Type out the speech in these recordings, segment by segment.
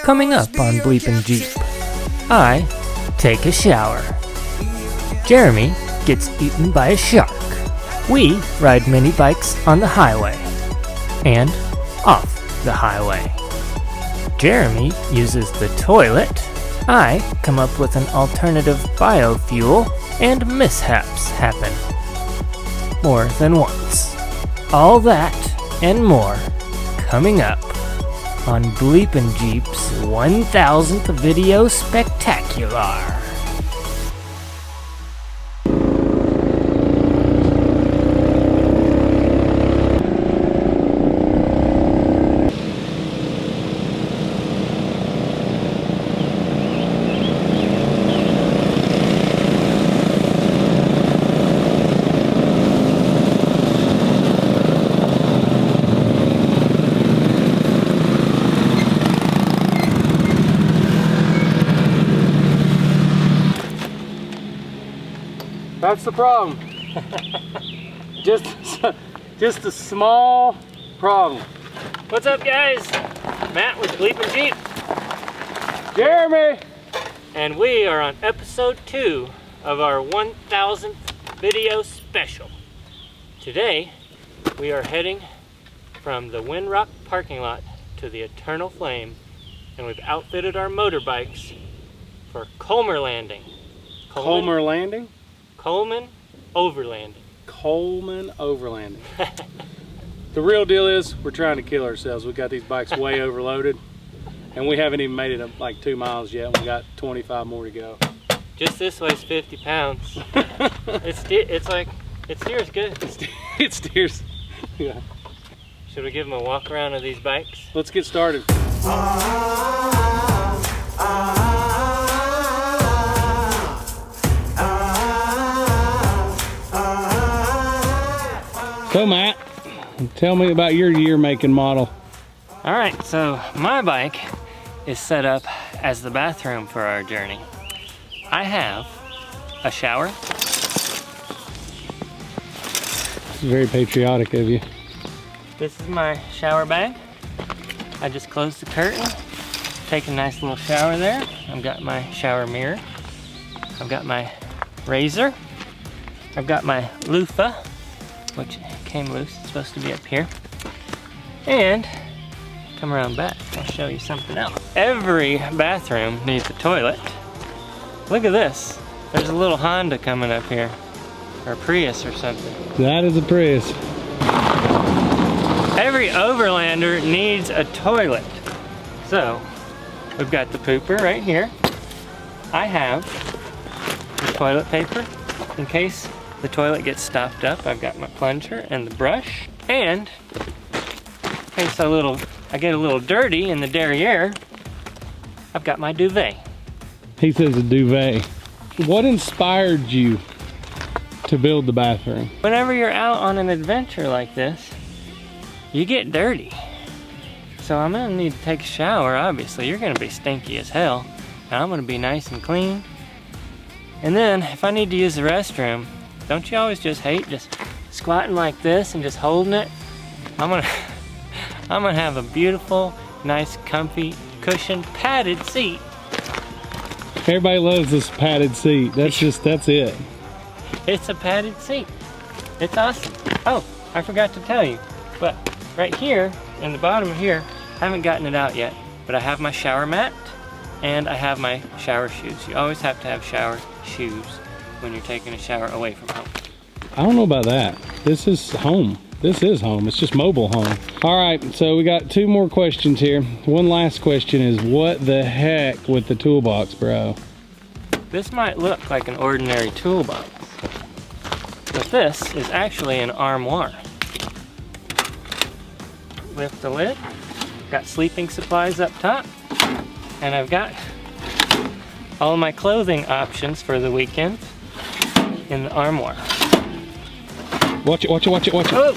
Coming up on Bleepinjeep, I take a shower. Jeremy gets eaten by a shark. We ride mini bikes on the highway and off the highway. Jeremy uses the toilet. I come up with an alternative biofuel, and mishaps happen. More than once. All that and more coming up on Bleepinjeep's 1000th video spectacular. That's the problem. just a small problem. What's up, guys? Matt with Bleepinjeep. Jeremy! And we are on episode 2 of our 1000th video special. Today, we are heading from the Windrock parking lot to the Eternal Flame, and we've outfitted our motorbikes for Coleman Landing. Coleman Landing? Coleman Overlanding. Coleman Overlanding. The real deal is we're trying to kill ourselves. We got these bikes way overloaded, and we haven't even made it up like 2 miles yet. We got 25 more to go. Just this weighs 50 pounds. It steers good. It steers. Yeah. Should we give them a walk around of these bikes? Let's get started. So Matt, tell me about your year, make, and model. All right, so my bike is set up as the bathroom for our journey. I have a shower. This is very patriotic of you. This is my shower bag. I just closed the curtain, take a nice little shower there. I've got my shower mirror. I've got my razor. I've got my loofah, which came loose. It's supposed to be up here. And come around back, I'll show you something else. Every bathroom needs a toilet. Look at this. There's a little Honda coming up here, or a Prius or something. That is a Prius. Every overlander needs a toilet. So, we've got the pooper right here. I have the toilet paper in case the toilet gets stopped up. I've got my plunger and the brush, and in case I get a little dirty in the derriere, I've got my duvet. He says a duvet. What inspired you to build the bathroom? Whenever you're out on an adventure like this, you get dirty. So I'm gonna need to take a shower, obviously. You're gonna be stinky as hell, and I'm gonna be nice and clean. And then, if I need to use the restroom, don't you always just hate just squatting like this and just holding it? I'm gonna have a beautiful, nice, comfy, cushioned, padded seat. Everybody loves this padded seat. That's it. It's a padded seat. It's awesome. Oh, I forgot to tell you, but right here, in the bottom of here, I haven't gotten it out yet, but I have my shower mat and I have my shower shoes. You always have to have shower shoes when you're taking a shower away from home. I don't know about that. This is home. This is home. It's just mobile home. All right, so we got 2 more questions here. One last question is, what the heck with the toolbox, bro? This might look like an ordinary toolbox, but this is actually an armoire. Lift the lid, got sleeping supplies up top, and I've got all my clothing options for the weekend in the armoire. Watch it, watch it, watch it, watch it. Oh.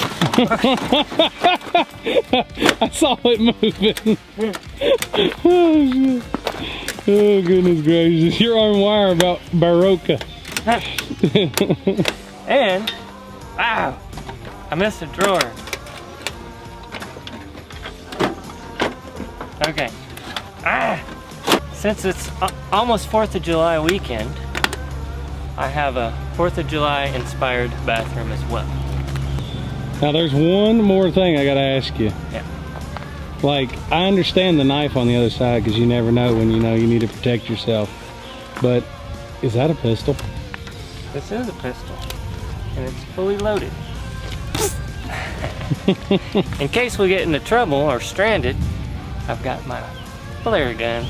I saw it moving. Oh, shit. Oh, goodness gracious. Your armoire about Baroka. And, wow, I missed a drawer. Okay, Since it's almost 4th of July weekend, I have a 4th of July inspired bathroom as well. Now there's one more thing I gotta ask you. Yeah. Like, I understand the knife on the other side because you never know when you need to protect yourself. But is that a pistol? This is a pistol, and it's fully loaded. In case we get into trouble or stranded, I've got my flare gun.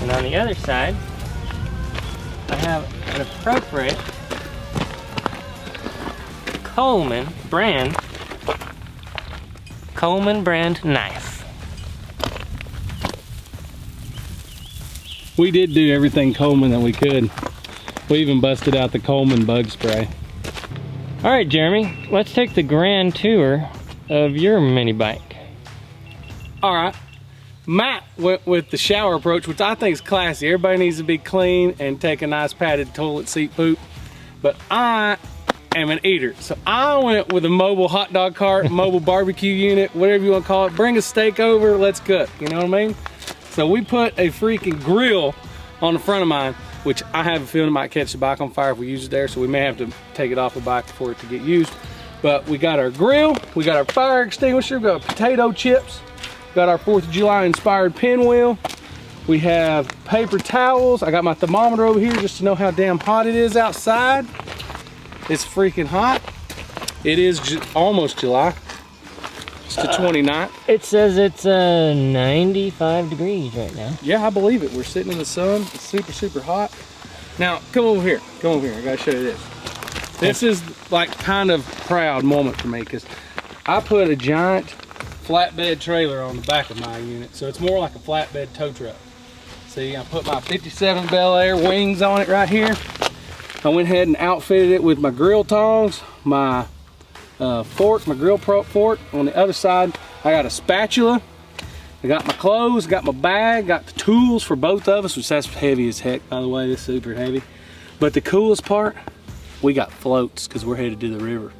And on the other side, I have an appropriate Coleman brand knife. We did do everything Coleman that we could. We even busted out the Coleman bug spray. All right, Jeremy, let's take the grand tour of your mini bike. All right. Matt went with the shower approach, which I think is classy. Everybody needs to be clean and take a nice padded toilet seat poop. But I am an eater. So I went with a mobile hot dog cart, mobile barbecue unit, whatever you want to call it. Bring a steak over, let's cook, you know what I mean? So we put a freaking grill on the front of mine, which I have a feeling it might catch the bike on fire if we use it there, so we may have to take it off the bike for it to get used. But we got our grill, we got our fire extinguisher, we got potato chips, got our 4th of July inspired pinwheel. We have paper towels. I got my thermometer over here just to know how damn hot it is outside. It's freaking hot. It is almost July. It's the 29th. It says it's 95 degrees right now. Yeah, I believe it. We're sitting in the sun. It's super, super hot. Now, come over here. Come over here. I gotta show you this. This is like kind of proud moment for me because I put a giant flatbed trailer on the back of my unit, so it's more like a flatbed tow truck. See, I put my 57 Bel Air wings on it right here. I went ahead and outfitted it with my grill tongs, my fork, my grill fork. On the other side, I got a spatula. I got my clothes, got my bag, got the tools for both of us, which that's heavy as heck, by the way. This is super heavy. But the coolest part, we got floats because we're headed to the river.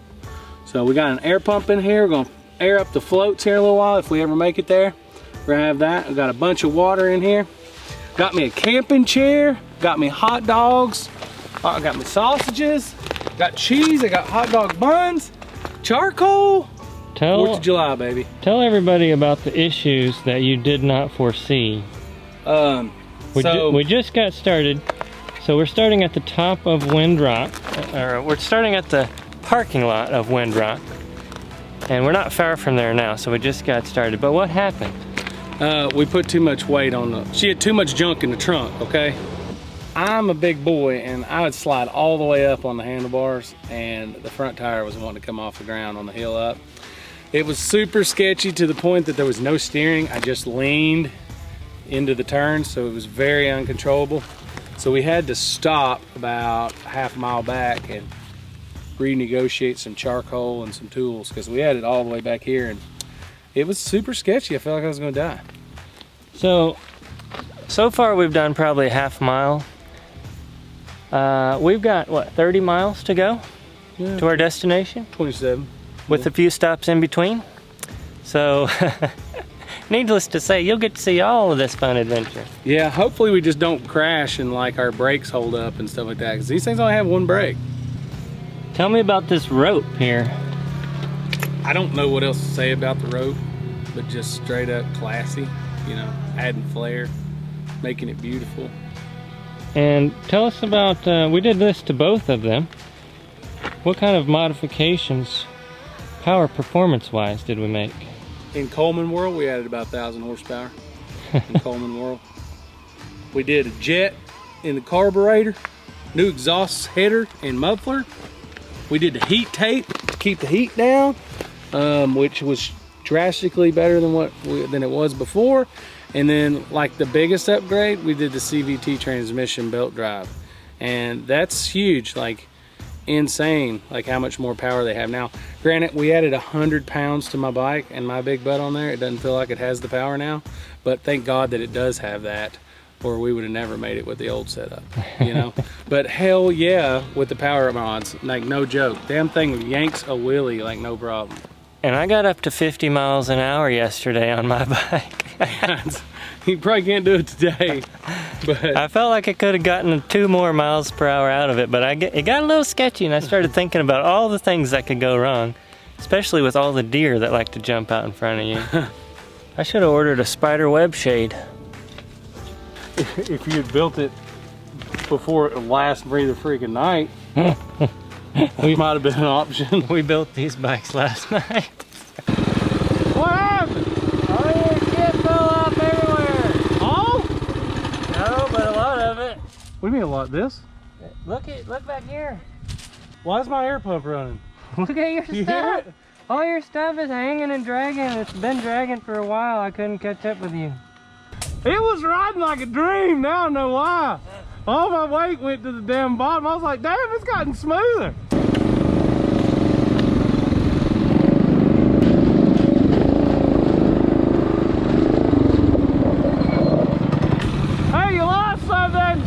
So we got an air pump in here. We're gonna air up the floats here in a little while if we ever make it there. We're gonna have that. We got a bunch of water in here. Got me a camping chair. Got me hot dogs. I got me sausages. Got cheese. I got hot dog buns. Charcoal. 4th of July, baby. Tell everybody about the issues that you did not foresee. We just got started. So we're starting at the top of Windrock. We're starting at the parking lot of Windrock. And we're not far from there now, so we just got started. But what happened? We put too much weight on she had too much junk in the trunk, okay? I'm a big boy and I would slide all the way up on the handlebars and the front tire was wanting to come off the ground on the hill up. It was super sketchy to the point that there was no steering. I just leaned into the turn, so it was very uncontrollable. So we had to stop about half a mile back and renegotiate some charcoal and some tools because we had it all the way back here and it was super sketchy. I felt like I was gonna die. So far we've done probably a half mile. We've got, what, 30 miles to go to our destination? 27. With a few stops in between. So, needless to say, you'll get to see all of this fun adventure. Yeah, hopefully we just don't crash and like our brakes hold up and stuff like that because these things only have one brake. Tell me about this rope here. I don't know what else to say about the rope, but just straight up classy, you know, adding flair, making it beautiful. And tell us about, we did this to both of them. What kind of modifications, power performance wise, did we make? In Coleman world, we added about 1,000 horsepower in Coleman world. We did a jet in the carburetor, new exhaust header and muffler. We did the heat tape to keep the heat down, which was drastically better than it was before. And then, like the biggest upgrade, we did the CVT transmission belt drive, and that's huge, like insane, like how much more power they have now. Granted, we added 100 pounds to my bike and my big butt on there. It doesn't feel like it has the power now, but thank God that it does have that, or we would have never made it with the old setup, you know. But hell yeah, with the power mods, like no joke, damn thing yanks a wheelie like no problem. And I got up to 50 miles an hour yesterday on my bike. You probably can't do it today, but I felt like I could have gotten 2 more miles per hour out of it, but it got a little sketchy, and I started thinking about all the things that could go wrong, especially with all the deer that like to jump out in front of you. I should have ordered a spider web shade. if you had built it before it last breathe of freaking night, we might have been an option. We built these bikes last night. What happened? Oh, your shit fell off everywhere. Oh? No, but a lot of it. What do you mean a lot? This? Look back here. Why is my air pump running? Look at your You hear stuff. it? All your stuff is hanging and dragging. It's been dragging for a while. I couldn't catch up with you. It was riding like a dream. Now I know why. All my weight went to the damn bottom. I was like, damn, it's gotten smoother. Hey, you lost something.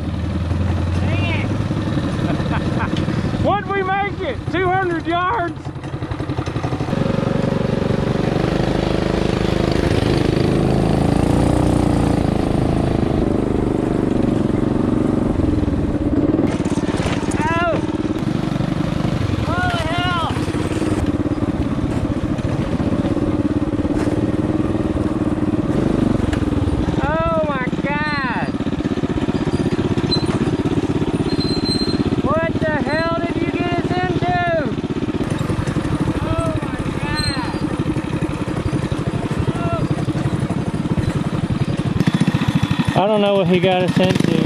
Dang it. What'd we make it? 200 yards? I don't know what he got us into.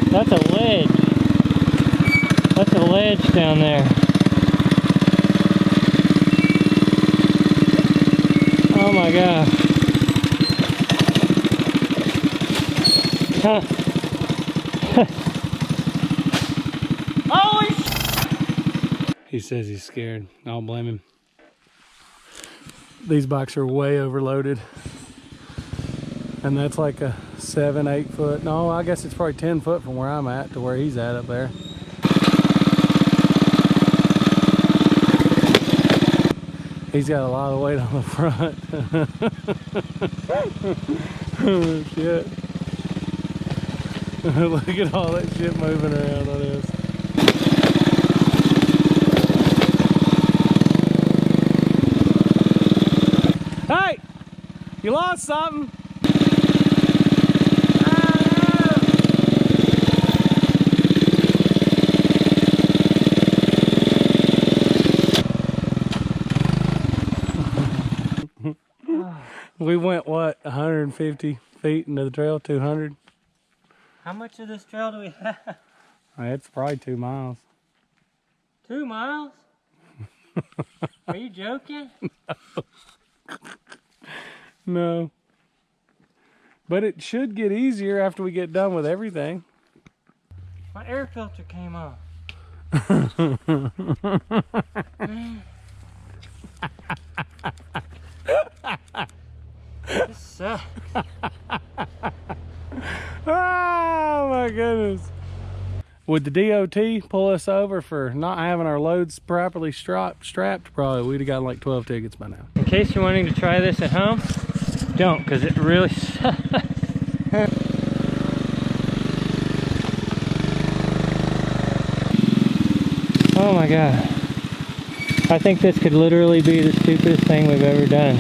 That's a ledge. That's a ledge down there. Oh my God. Huh. Holy sh! He says he's scared. I don't blame him. These bikes are way overloaded. And that's like a 7-8 foot. No, I guess it's probably 10 foot from where I'm at to where he's at up there. He's got a lot of weight on the front. Oh shit. Look at all that shit moving around on this. Hey! You lost something! We went, what, 150 feet into the trail, 200? How much of this trail do we have? It's probably 2 miles. 2 miles? Are you joking? No. But it should get easier after we get done with everything. My air filter came off. This sucks. Oh my goodness. Would the DOT pull us over for not having our loads properly strapped? Probably. We'd have gotten like 12 tickets by now. In case you're wanting to try this at home, don't, because it really sucks. Oh my God. I think this could literally be the stupidest thing we've ever done.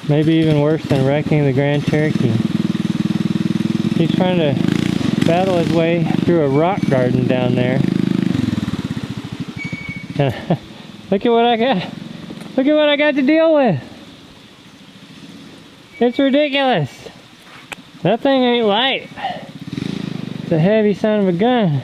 Maybe even worse than wrecking the Grand Cherokee. He's trying to battle his way through a rock garden down there. Look at what I got. Look at what I got to deal with. It's ridiculous. That thing ain't light. It's a heavy son of a gun.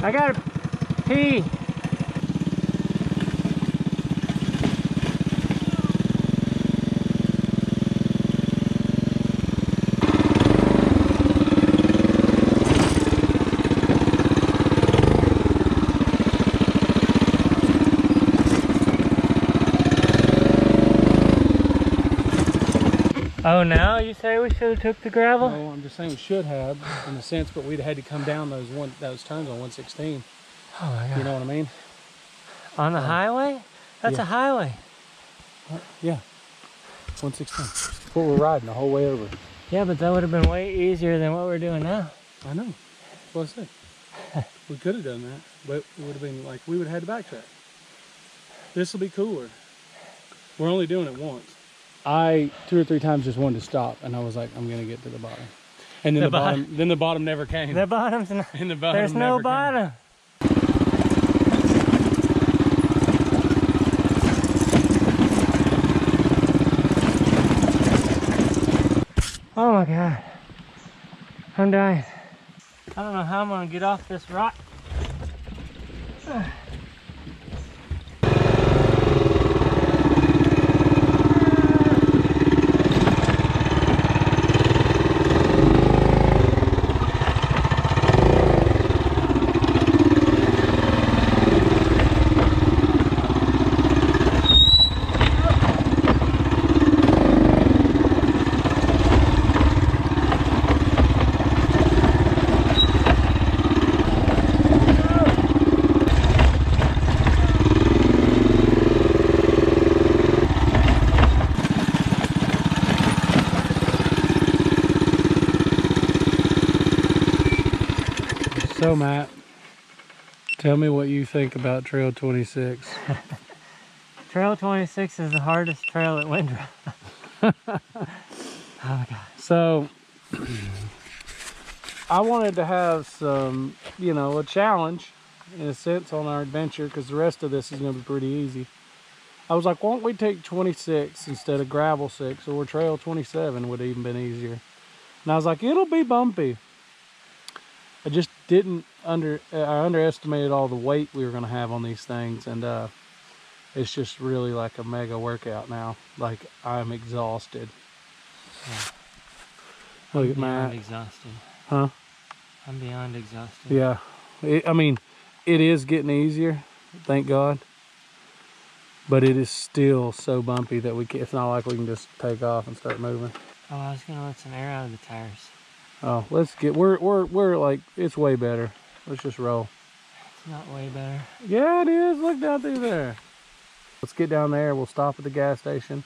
I gotta pee. Oh, now you say we should have took the gravel? No, I'm just saying we should have, in a sense, but we'd had to come down those turns on 116. Oh my God. You know what I mean? On the highway? That's yeah. a highway. Yeah. 116. That's what we're riding the whole way over. Yeah, but that would have been way easier than what we're doing now. I know. That's what I said. We could have done that, but it would have been like, we would have had to backtrack. This will be cooler. We're only doing it once. I 2 or 3 times just wanted to stop, and I was like, I'm gonna get to the bottom. And then the bottom never came. The bottom's not. And the bottom There's no never bottom. Oh my God. I'm dying. I don't know how I'm gonna get off this rock. So Matt, tell me what you think about Trail 26. Trail 26 is the hardest trail at Windrow. Oh my God. So, I wanted to have some, you know, a challenge in a sense on our adventure, because the rest of this is going to be pretty easy. I was like, why don't we take 26 instead of gravel 6, or Trail 27 would have even been easier. And I was like, it'll be bumpy. I just didn't I underestimated all the weight we were going to have on these things, and it's just really like a mega workout now. Like, I'm exhausted. Yeah. Look at beyond Matt. Exhausted. Huh? I'm beyond exhausted. Yeah. I mean, it is getting easier, thank God. But it is still so bumpy that it's not like we can just take off and start moving. Oh, I was gonna let some air out of the tires. Oh, we're like, it's way better. Let's just roll. It's not way better. Yeah, it is. Look down through there. Let's get down there. We'll stop at the gas station.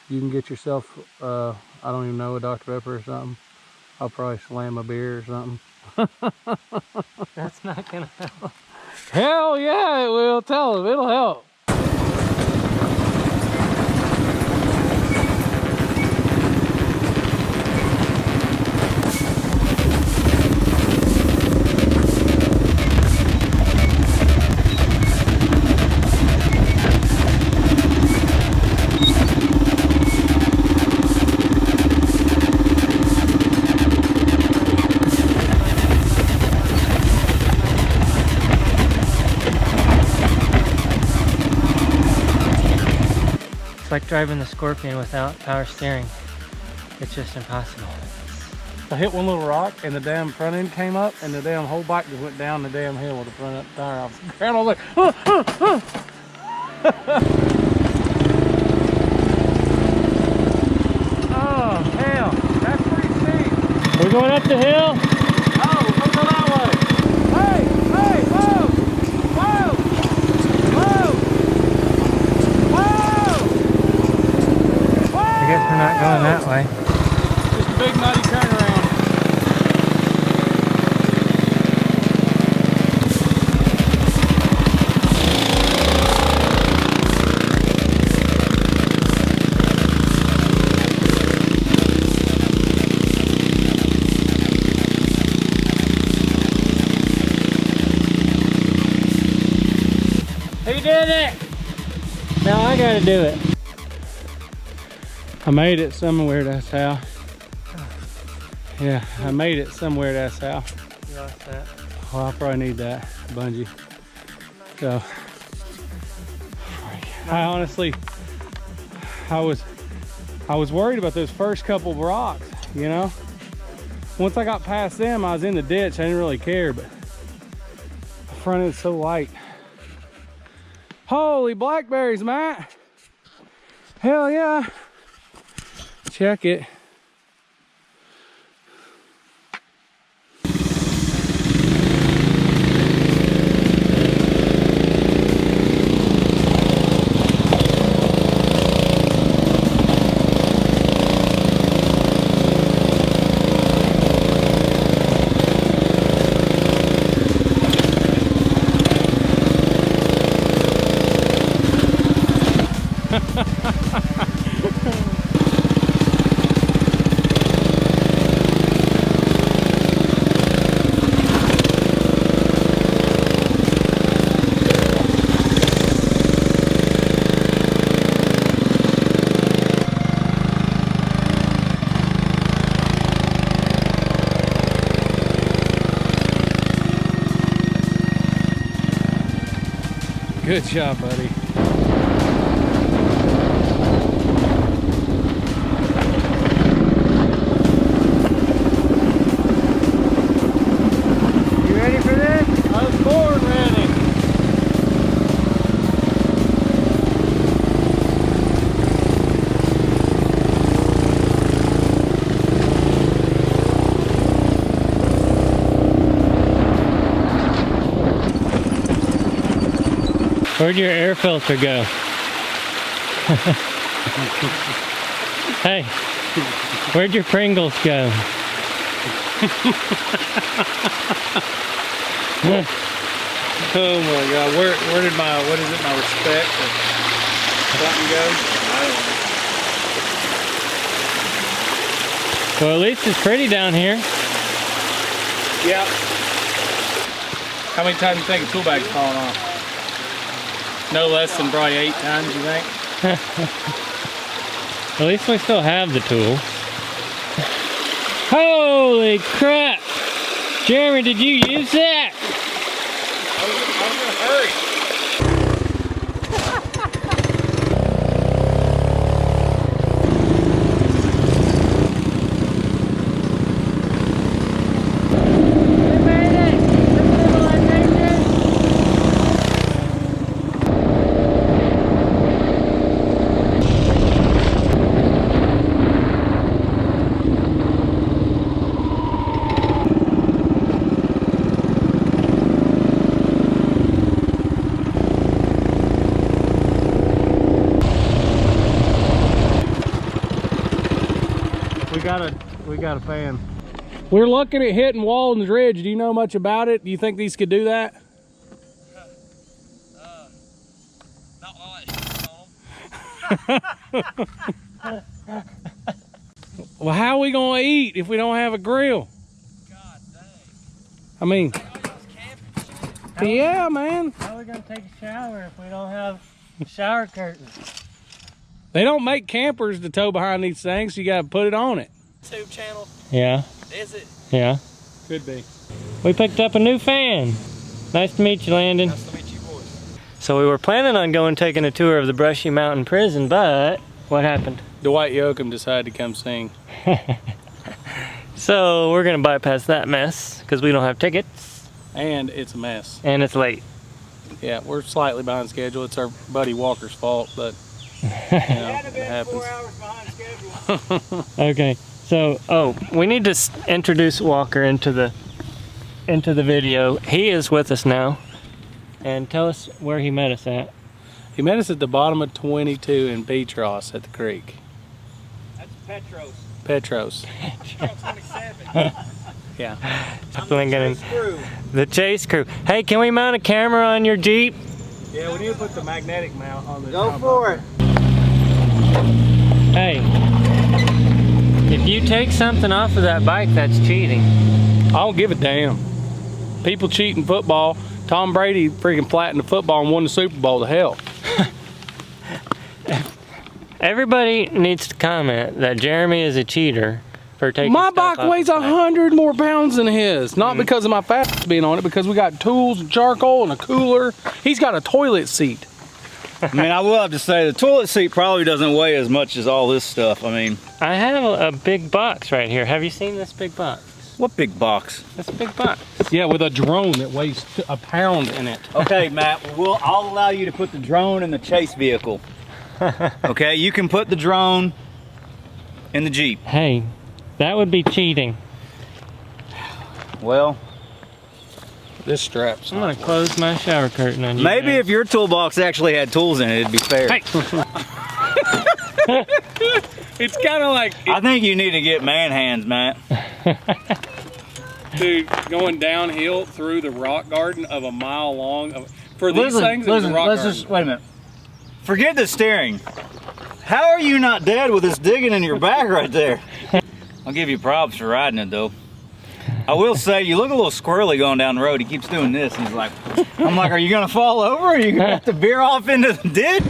You can get yourself, I don't even know, a Dr. Pepper or something. I'll probably slam a beer or something. That's not gonna help. Hell yeah, it will. Tell them, it'll help. It's like driving the Scorpion without power steering. It's just impossible. I hit one little rock and the damn front end came up, and the damn whole bike just went down the damn hill with the front tire off the ground. I was like, Oh, hell. that's pretty steep. We're going up the hill? Oh, let's go that way. Hey, whoa, whoa, whoa, whoa. I guess we're not going that way. Just a big muddy turnaround. Who did it? Now I gotta do it. I made it somewhere, that's how. Yeah, I made it somewhere, that's how. You lost that. Well, I probably need that bungee. So, I honestly, I was worried about those first couple of rocks, you know? Once I got past them, I was in the ditch. I didn't really care, but the front end's so light. Holy blackberries, Matt. Hell yeah. check it. Good job, buddy. You ready for this? I was born ready. Where'd your air filter go? Hey, where'd your Pringles go? Oh my God, where did my, what is it, my respect or something go? I don't know. Well, at least it's pretty down here. Yeah. How many times do you think a tool bag's falling off? No less than probably 8 times, you think? At least we still have the tools. Holy crap! Jeremy, did you use that? I'm gonna hurry. We got a fan. We're looking at hitting Walden's Ridge. Do you know much about it? Do you think these could do that? Not much. Well, how are we gonna eat if we don't have a grill? God dang. I mean, yeah, man. How are we gonna take a shower if we don't have shower curtains? They don't make campers to tow behind these things, so you gotta put it on it. YouTube channel. Yeah. Is it? Yeah. Could be. We picked up a new fan. Nice to meet you, Landon. Nice to meet you boys. So we were planning on taking a tour of the Brushy Mountain Prison, but what happened? Dwight Yoakam decided to come sing. So we're gonna bypass that mess because we don't have tickets And it's a mess. and it's late. Yeah, we're slightly behind schedule. It's our buddy Walker's fault, but you know, it happens. 4 hours behind schedule. Okay, so we need to introduce Walker into the video. He is with us now, and tell us where he met us at. He met us at the bottom of 22 in Beatross at the creek. That's Petros. Petros. Petros 27. Yeah. The chase crew. Hey, can we mount a camera on your Jeep? Yeah, we need to put the magnetic mount on the Go for it. Hey, if you take something off of that bike, that's cheating. I don't give a damn. People cheating football. Tom Brady freaking flattened the football and won the Super Bowl to hell. Everybody needs to comment that Jeremy is a cheater for taking My stuff bike off weighs his bike. 100 more pounds than his. Not because of my fat being on it, because we got tools and charcoal and a cooler. He's got a toilet seat. I mean, I will have to say the toilet seat probably doesn't weigh as much as all this stuff. I mean, I have a big box right here. Have you seen this big box? what big box? This big box. Yeah, with a drone that weighs a pound in it. Okay, Matt, I'll allow you to put the drone in the chase vehicle. Okay, you can put the drone in the Jeep. Hey, that would be cheating. Well, This strap's I'm gonna close my shower curtain on you. maybe guys. if your toolbox actually had tools in it, it'd be fair. Hey. It's kind of like, I think you need to get man hands, Matt. dude, going downhill through the rock garden of a mile long. For these things, it's a rock let's garden. just, wait a minute. Forget the steering. How are you not dead with this digging in your back right there? I'll give you props for riding it though. I will say, you look a little squirrely going down the road. He keeps doing this. He's like, I'm like, are you gonna fall over? Or are you gonna have to veer off into the ditch?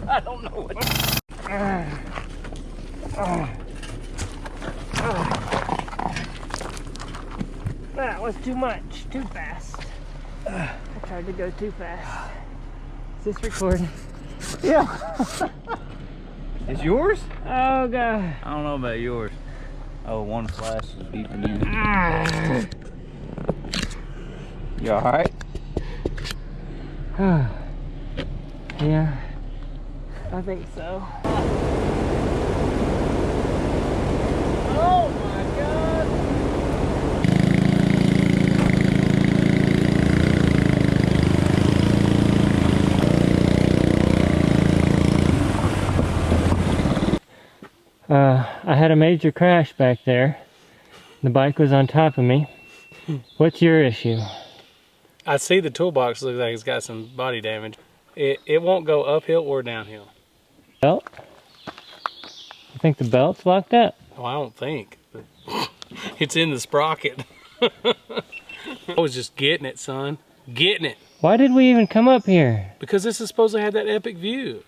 I don't know what. That was too much, too fast. I tried to go too fast. Is this recording? Yeah. Is yours? Oh god. I don't know about yours. Oh, one flash is beeping in. You alright? Yeah, I think so. Oh my God! I had a major crash back there. The bike was on top of me. What's your issue? I see the toolbox looks like it's got some body damage. It won't go uphill or downhill. Belt? You think the belt's locked up? Oh, I don't think. But it's in the sprocket. I was just getting it, son. Getting it. Why did we even come up here? Because this is supposed to have that epic view.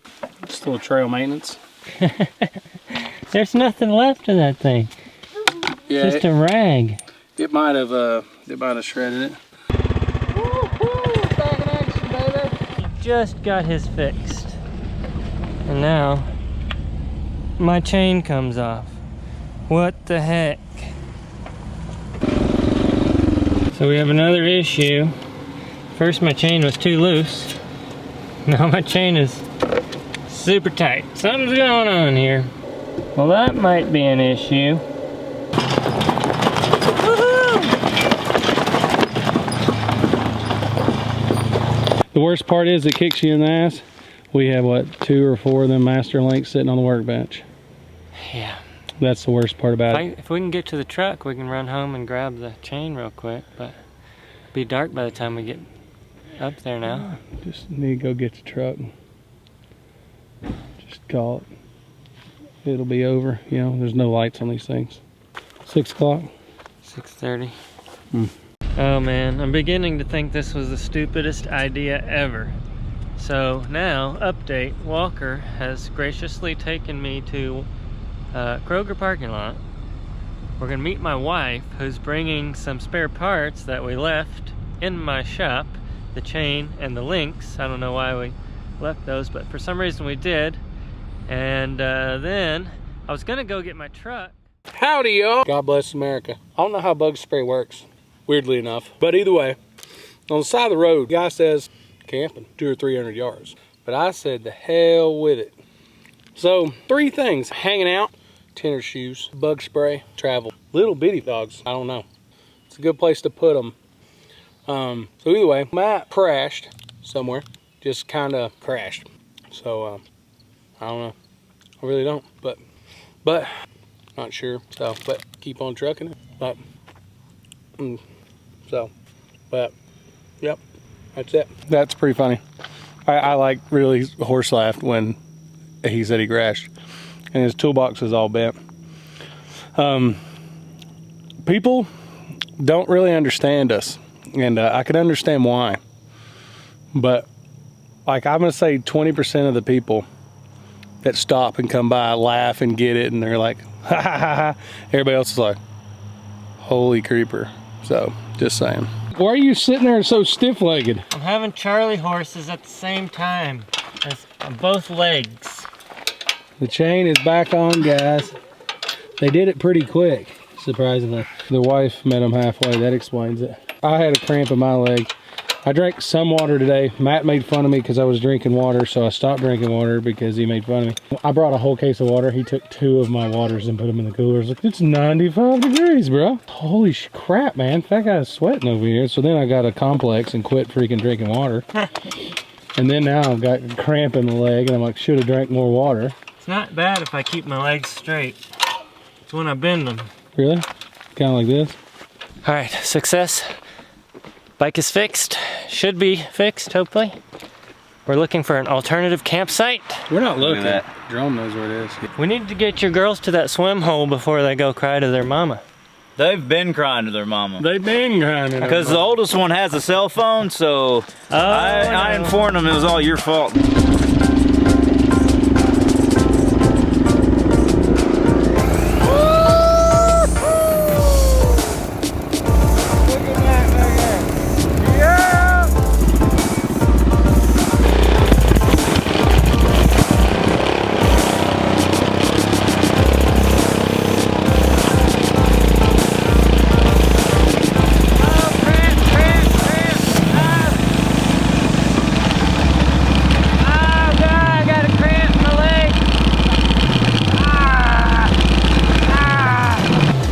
Just a little trail maintenance. There's nothing left of that thing. Yeah, Just a rag. it might have shredded it. Woohoo! Back in action, baby. He just got his fixed. And now my chain comes off. What the heck? So we have another issue. First my chain was too loose. Now my chain is super tight. Something's going on here. Well, that might be an issue. The worst part is it kicks you in the ass. We have, what, 2 or 4 of them master links sitting on the workbench. Yeah. That's the worst part about it. If we can get to the truck, we can run home and grab the chain real quick, but it'll be dark by the time we get up there now. Just need to go get the truck. Just call it. It'll be over. You know, there's no lights on these things. 6 o'clock. 6:30. Oh man, I'm beginning to think this was the stupidest idea ever. So now, update, Walker has graciously taken me to Kroger parking lot. We're gonna meet my wife, who's bringing some spare parts that we left in my shop, the chain and the links. I don't know why we left those, but for some reason we did. And then I was gonna go get my truck. Howdy, y'all. God bless America. I don't know how bug spray works, weirdly enough. But either way, on the side of the road, the guy says camping 200 or 300 yards. But I said the hell with it. So 3 things: hanging out, tennis shoes, bug spray, travel. Little bitty dogs, I don't know. It's a good place to put them. So either way, Matt crashed somewhere. Just kind of crashed. So I don't know. I really don't. But not sure. So, but keep on trucking it. But yep, that's it. That's pretty funny. I like really horse laughed when he said he crashed and his toolbox was all bent. People don't really understand us, and I can understand why. But like, I'm gonna say 20% of the people that stop and come by laugh and get it, and they're like, ha ha ha ha. Everybody else is like, holy creeper. So, just saying. Why are you sitting there so stiff-legged? I'm having Charlie horses at the same time as on both legs. The chain is back on, guys. They did it pretty quick, surprisingly. The wife met them halfway, that explains it. I had a cramp in my leg. I drank some water today. Matt made fun of me because I was drinking water, so I stopped drinking water because he made fun of me. I brought a whole case of water. He took 2 of my waters and put them in the cooler. I was like, it's 95 degrees, bro. Holy crap, man. That guy's sweating over here. So then I got a complex and quit freaking drinking water. And then now I've got a cramp in the leg, and I'm like, should have drank more water. It's not bad if I keep my legs straight. It's when I bend them. Really? Kind of like this? All right, success. Bike is fixed. Should be fixed, hopefully. We're looking for an alternative campsite. We're not looking. Look at Jerome knows where it is. We need to get your girls to that swim hole before they go cry to their mama. They've been crying to their mama. They've been grinding. Because the oldest one has a cell phone, so I informed them it was all your fault.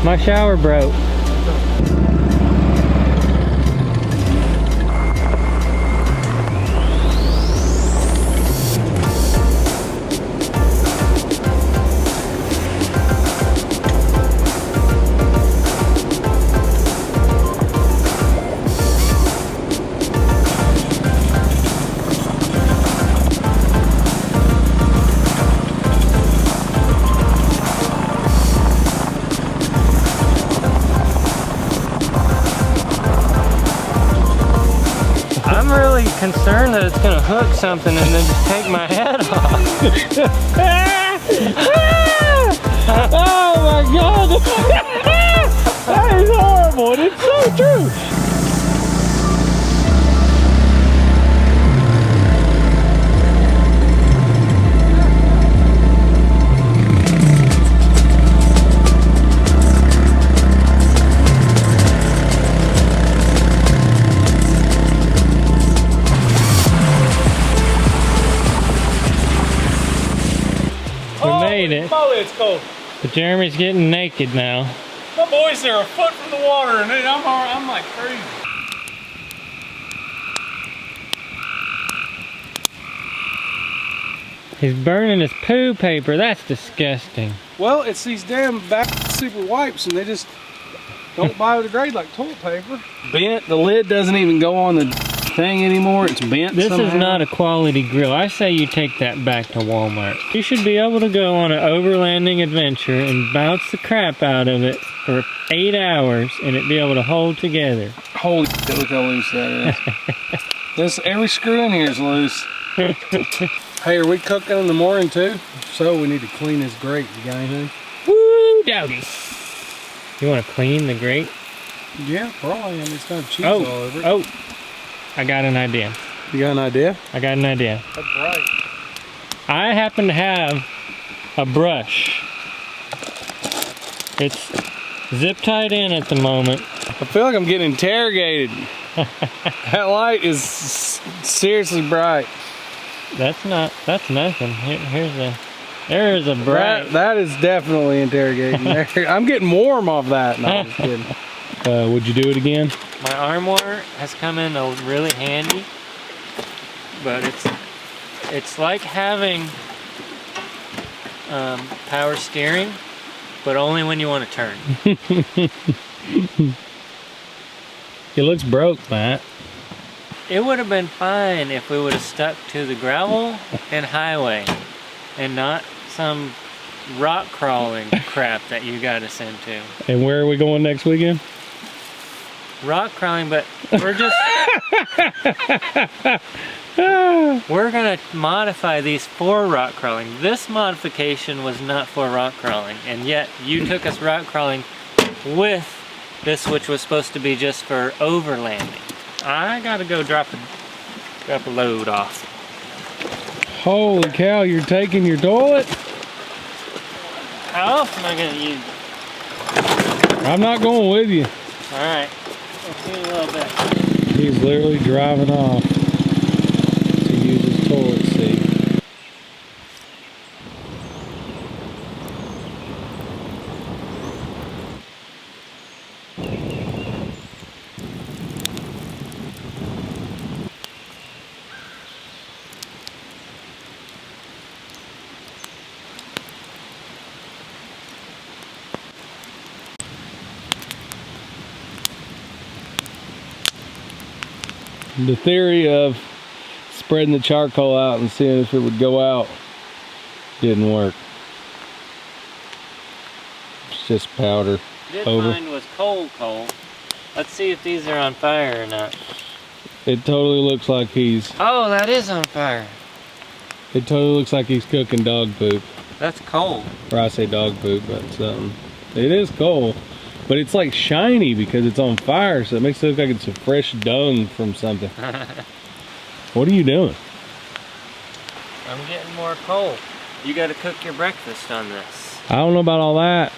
My shower broke. I'm really concerned that it's gonna hook something and then just take my head off. Oh my God! That is horrible, and it's so true. We made it, Holy, it's cold. but Jeremy's getting naked now. My boys are a foot from the water, and I'm like crazy. He's burning his poo paper. That's disgusting. Well, it's these damn back super wipes, and they just don't biodegrade like toilet paper. Bent. The lid doesn't even go on the thing anymore. It's bent. This somehow. is not a quality grill. I say you take that back to Walmart. You should be able to go on an overlanding adventure and bounce the crap out of it for 8 hours and it be able to hold together. Holy shit, look how loose that is. Every screw in here is loose. Hey, are we cooking in the morning too? If so, we need to clean this grate. You got anything? Woo, doggy. You want to clean the grate? Yeah, probably. I mean, it's got cheese all over it. Oh, I got an idea. You got an idea? I got an idea. That's right. I happen to have a brush. It's zip tied in at the moment. I feel like I'm getting interrogated. That light is seriously bright. That's nothing. There's a bright. That is definitely interrogating. I'm getting warm off that. No, I'm just kidding. Would you do it again? My arm warmer has come in really handy, but it's like having power steering, but only when you want to turn. It looks broke, Matt. It would have been fine if we would have stuck to the gravel and highway and not some rock crawling crap that you got us into. And where are we going next weekend? Rock crawling, but we're just... we're gonna modify these for rock crawling. This modification was not for rock crawling, and yet you took us rock crawling with this, which was supposed to be just for overlanding. I gotta go drop a load off. Holy cow, you're taking your toilet? How else am I gonna use it? I'm not going with you. Alright, I'll see you in a little bit. He's literally driving off to use his toilet seat. The theory of spreading the charcoal out and seeing if it would go out didn't work. It's just powder. Mine was coal. Let's see if these are on fire or not. It totally looks like he's... Oh, that is on fire. It totally looks like he's cooking dog poop. That's coal. Or I say dog poop, but it is coal. But it's like shiny because it's on fire, so it makes it look like it's a fresh dung from something. What are you doing? I'm getting more coal. You gotta cook your breakfast on this. I don't know about all that.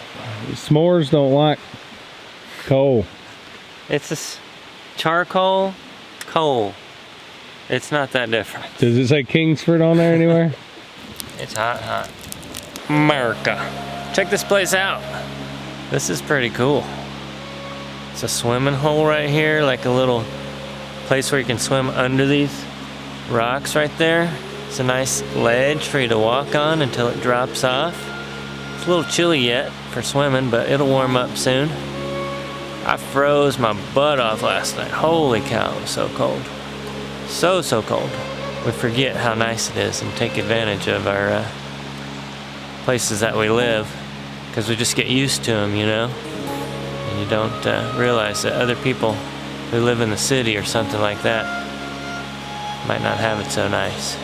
S'mores don't like coal. It's a charcoal, coal. It's not that different. Does it say Kingsford on there anywhere? It's hot. America. Check this place out. This is pretty cool. It's a swimming hole right here, like a little place where you can swim under these rocks right there. It's a nice ledge for you to walk on until it drops off. It's a little chilly yet for swimming, but it'll warm up soon. I froze my butt off last night. Holy cow, it was so cold. So cold. We forget how nice it is and take advantage of our places that we live. Because we just get used to them, you know? And you don't realize that other people who live in the city or something like that might not have it so nice.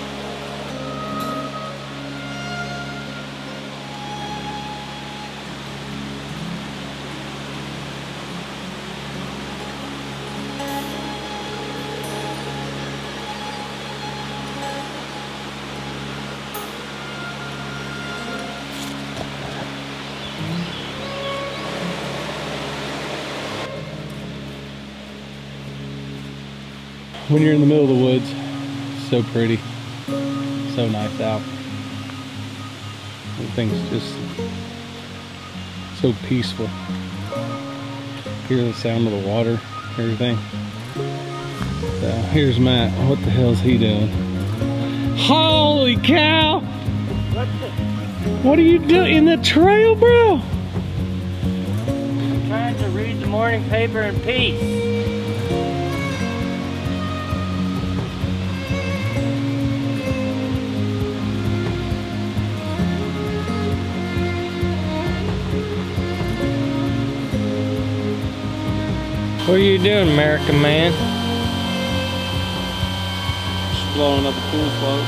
When you're in the middle of the woods, it's so pretty, so nice out. Everything's just so peaceful. Hear the sound of the water, everything. So here's Matt. What the hell's he doing? Holy cow! What are you doing in the trail, bro? I'm trying to read the morning paper in peace. What are you doing, American man? Just blowing up a pool float,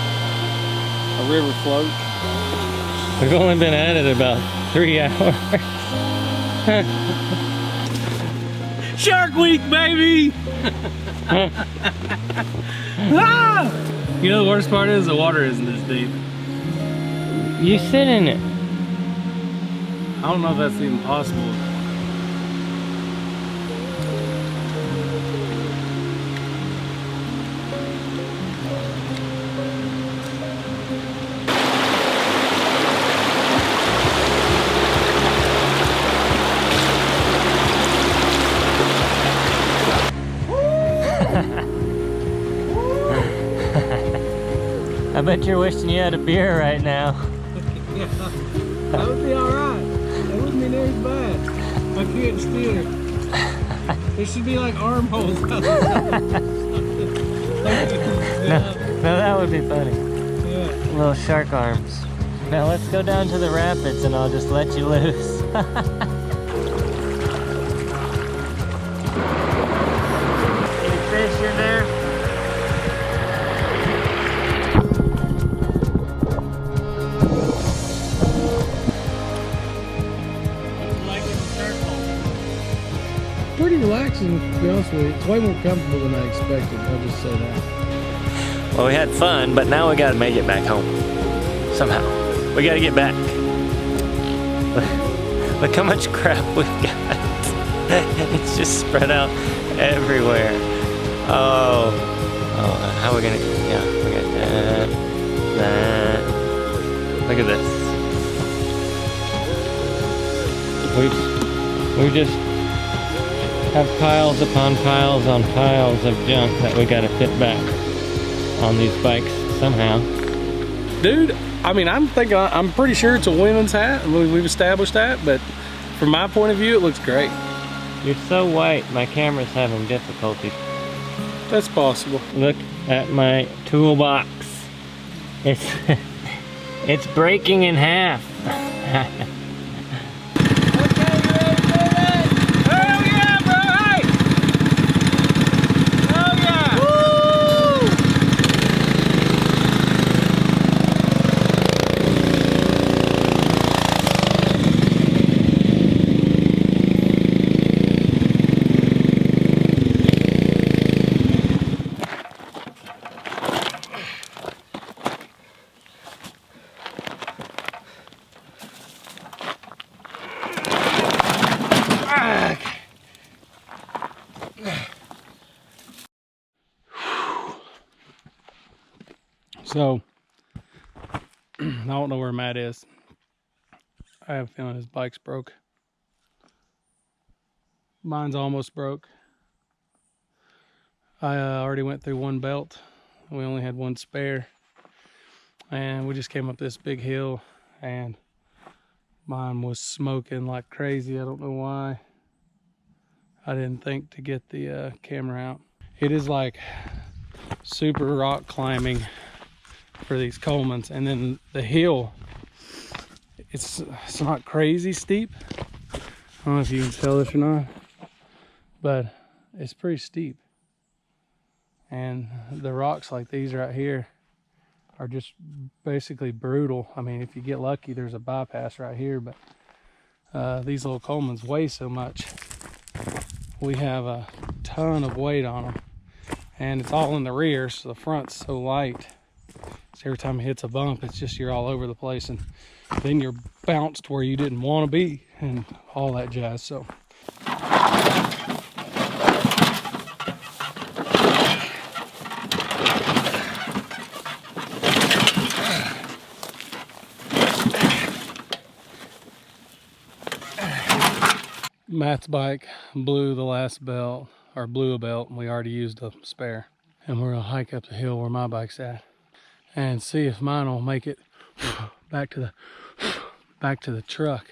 a river float. We've only been at it about 3 hours. Shark Week, baby! Ah! You know the worst part is the water isn't this deep. You sit in it. I don't know if that's even possible. I bet you're wishing you had a beer right now. Yeah, that would be alright. That wouldn't be near as bad. I can't steer. There should be like armholes. No, that would be funny. Little shark arms. Now let's go down to the rapids and I'll just let you loose. Any fish in there? Pretty relaxing, to be honest with you. It's way more comfortable than I expected. I'll just say that. Well, we had fun, but now we gotta make it back home. Somehow. We gotta get back. Look how much crap we've got. It's just spread out everywhere. Oh, how are we gonna, yeah, we got that. Look at this. We just have piles upon piles on piles of junk that we gotta fit back on these bikes somehow. Dude, I mean, I'm pretty sure it's a women's hat. We've established that, but from my point of view, it looks great. You're so white, my camera's having difficulty. That's possible. Look at my toolbox. It's breaking in half. So, I don't know where Matt is. I have a feeling his bike's broke. Mine's almost broke. I already went through one belt. We only had one spare. And we just came up this big hill and mine was smoking like crazy. I don't know why. I didn't think to get the camera out. It is like super rock climbing for these Colemans, and then the hill, it's not crazy steep. I don't know if you can tell this or not, but it's pretty steep. And the rocks like these right here are just basically brutal. I mean, if you get lucky, there's a bypass right here, but these little Colemans weigh so much. We have a ton of weight on them, and it's all in the rear, so the front's so light. So every time it hits a bump, it's just you're all over the place, and then you're bounced where you didn't want to be, and all that jazz. So Matt's bike blew the last belt, or blew a belt, and we already used a spare. And we're gonna hike up the hill where my bike's at and see if mine will make it back to the truck.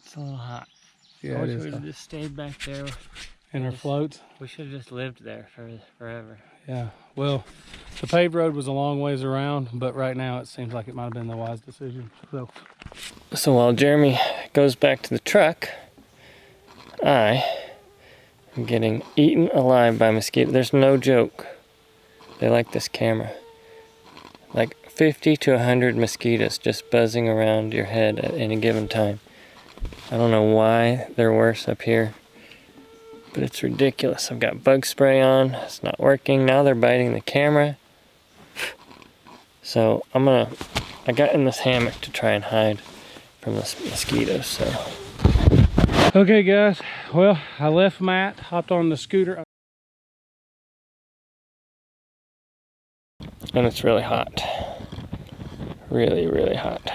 It's a little hot. Yeah, I it wish is. we would have just stayed back there. And our floats. We should have just lived there forever. Yeah, well, the paved road was a long ways around, but right now it seems like it might have been the wise decision. So while Jeremy goes back to the truck, I am getting eaten alive by mosquitoes. There's no joke. They like this camera. Like 50 to 100 mosquitoes just buzzing around your head at any given time. I don't know why they're worse up here, but it's ridiculous. I've got bug spray on. It's not working. Now they're biting the camera. So I got in this hammock to try and hide from the mosquitoes. So. Okay guys, well, I left Matt, hopped on the scooter. And it's really hot. Really, really hot.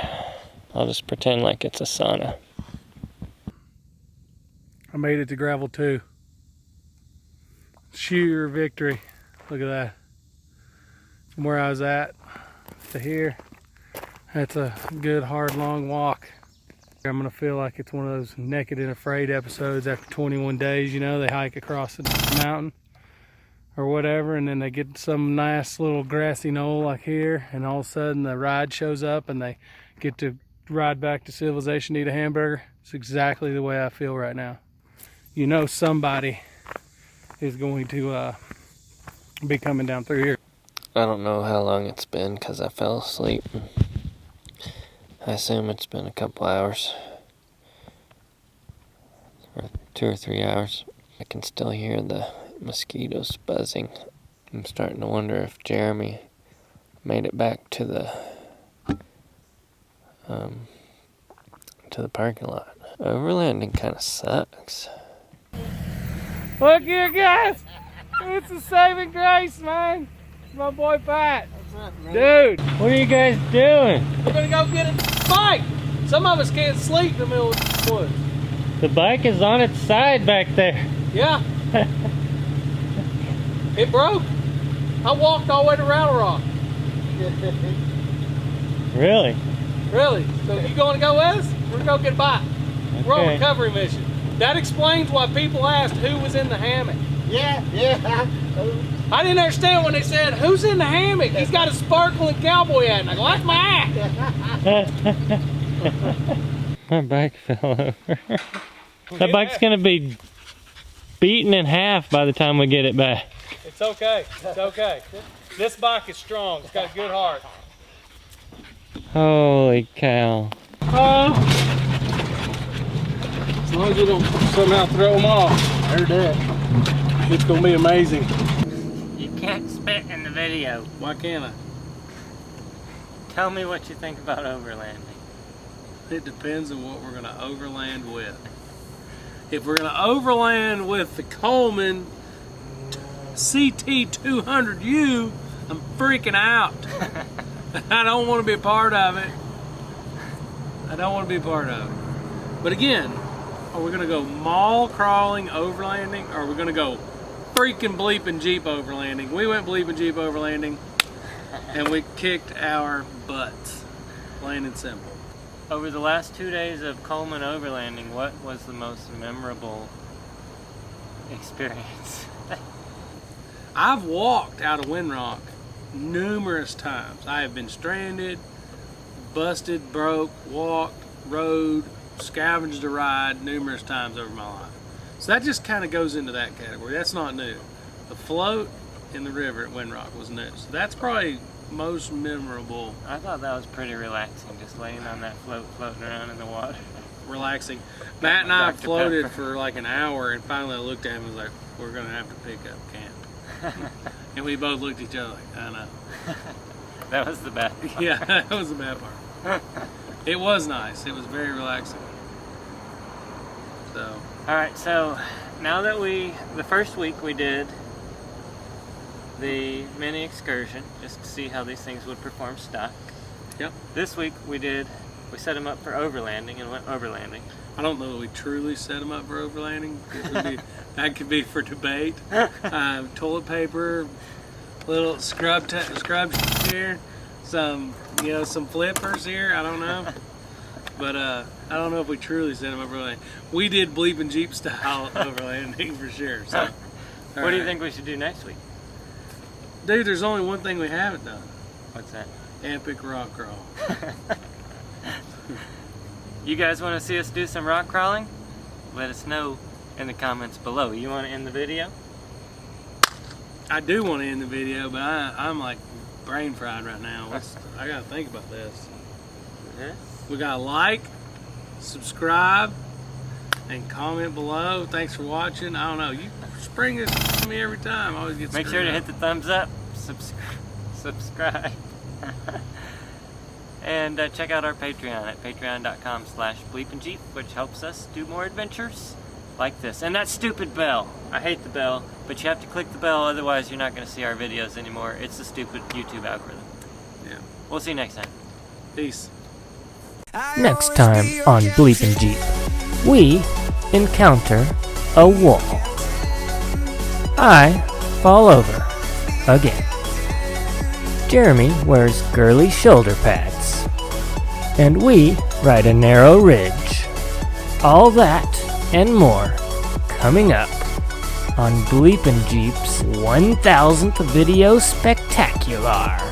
I'll just pretend like it's a sauna. I made it to gravel 2. Sheer victory. Look at that. From where I was at to here, that's a good hard long walk. I'm gonna feel like it's one of those Naked and Afraid episodes after 21 days, you know, they hike across the mountain. or whatever, and then they get some nice little grassy knoll like here, and all of a sudden the ride shows up and they get to ride back to civilization, eat a hamburger. It's exactly the way I feel right now. You know somebody is going to be coming down through here. I don't know how long it's been because I fell asleep. I assume it's been a couple hours. Or 2 or 3 hours. I can still hear the mosquitoes buzzing. I'm starting to wonder if Jeremy made it back to the parking lot. Overlanding kind of sucks. Look here, guys! It's a saving grace, man! It's my boy Pat. What's up, man? Dude, What are you guys doing? we're gonna go get a bike! Some of us can't sleep in the middle of the woods. The bike is on its side back there. Yeah. It broke. I walked all the way to Rattle Rock. Really? Really? So you gonna go with us? We're gonna go get a bike. We're on a Okay. recovery mission. That explains why people asked who was in the hammock. Yeah. I didn't understand when they said, who's in the hammock? He's got a sparkling cowboy hat. And I go, that's my ass. My bike fell over. That bike's gonna be beaten in half by the time we get it back. It's okay. It's okay. This bike is strong. It's got a good heart. Holy cow. As long as you don't somehow throw them off. Heard that. It's gonna be amazing. You can't spit in the video. Why can't I? Tell me what you think about overlanding. It depends on what we're gonna overland with. If we're gonna overland with the Coleman CT200U, I'm freaking out. I don't want to be a part of it. I don't want to be a part of it. But again, are we gonna go mall crawling overlanding, or are we gonna go freaking Bleepinjeep overlanding? We went Bleepinjeep overlanding and we kicked our butts, plain and simple. Over the last 2 days of Coleman Overlanding, what was the most memorable experience? I've walked out of Windrock numerous times. I have been stranded, busted, broke, walked, rode, scavenged a ride numerous times over my life. So that just kind of goes into that category. That's not new. The float in the river at Windrock was new. So that's probably most memorable. I thought that was pretty relaxing, just laying on that float, floating around in the water. Relaxing. Matt and I Dr. floated Pepper. for like an hour, and finally I looked at him and was like, we're gonna have to pick up camp. And we both looked at each other like, I know. That was the bad part. Yeah, that was the bad part. It was nice. It was very relaxing. So, Alright, so now that the first week we did the mini excursion, just to see how these things would perform stuck. yep. This week we set them up for overlanding and went overlanding. I don't know that we truly set them up for overlanding. That could be for debate. Toilet paper, little scrub here, some flippers here. I don't know, but I don't know if we truly set them up for overlanding. We did Bleepinjeep style overlanding for sure. So, What do you think we should do next week? dude? There's only one thing we haven't done: What's that? epic rock crawl. You guys want to see us do some rock crawling? Let us know in the comments below. You want to end the video? I do want to end the video, but I'm like brain fried right now. I gotta think about this. We gotta like, subscribe, and comment below. Thanks for watching. I don't know, you spring this to me every time. I always get Make sure to hit the thumbs up, subscribe, and check out our Patreon at patreon.com/bleepinjeep, which helps us do more adventures like this. And that stupid bell. I hate the bell, but you have to click the bell, otherwise you're not going to see our videos anymore. It's the stupid YouTube algorithm. Yeah. We'll see you next time. Peace. Next time on Bleepinjeep, we encounter a wall. I fall over again. Jeremy wears girly shoulder pads. And we ride a narrow ridge. All that and more coming up on Bleepinjeep's 1000th video spectacular.